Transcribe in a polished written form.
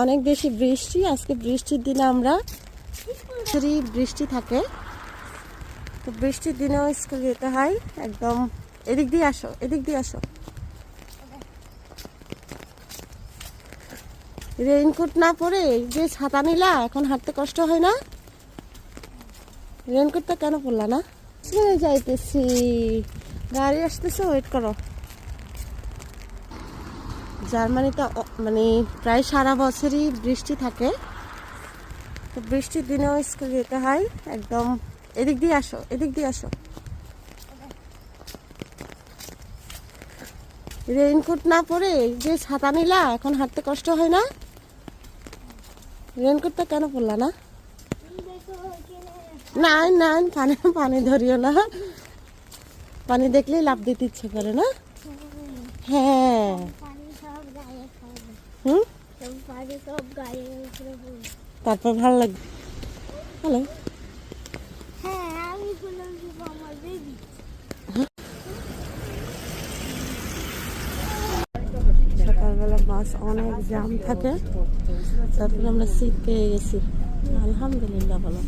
অনেক বেশি বৃষ্টি। আজকে বৃষ্টির দিনে আমরা বৃষ্টি থাকে, তো বৃষ্টির দিনেও স্কুল যেতে হয়। একদম এদিক দিয়ে আসো, এদিক দিয়ে আসো। রেইনকোট না পরে এই যে ছাতা নিলা, এখন হাঁটতে কষ্ট হয় না? রেইনকোটটা কেন পরলা না? স্কুলে যাইতেছি, গাড়ি আসতেছে, ওয়েট করো। জার্মানিতে মানে প্রায় সারা বছরই বৃষ্টি থাকে, তো বৃষ্টির দিনেও স্কুল যেতে হয়। একদম এদিক দিয়ে আসো, এদিক দিয়ে আসো। রেইনকোট না পরে এই যে ছাতা নিলা, এখন হাঁটতে কষ্ট হয় না? রেইনকোটটা কেন পরলা না? না না, পানি পানি ধরিও না, পানি দেখলেই লাফ দিতে ইচ্ছে করে না? হ্যাঁ। হুম, তারপর ভালো লাগবে। হ্যালো, সকালবেলা বাস অনেক জ্যাম থাকে, তারপরে আমরা সিট পেয়ে গেছি। আলহামদুলিল্লাহ, বলো।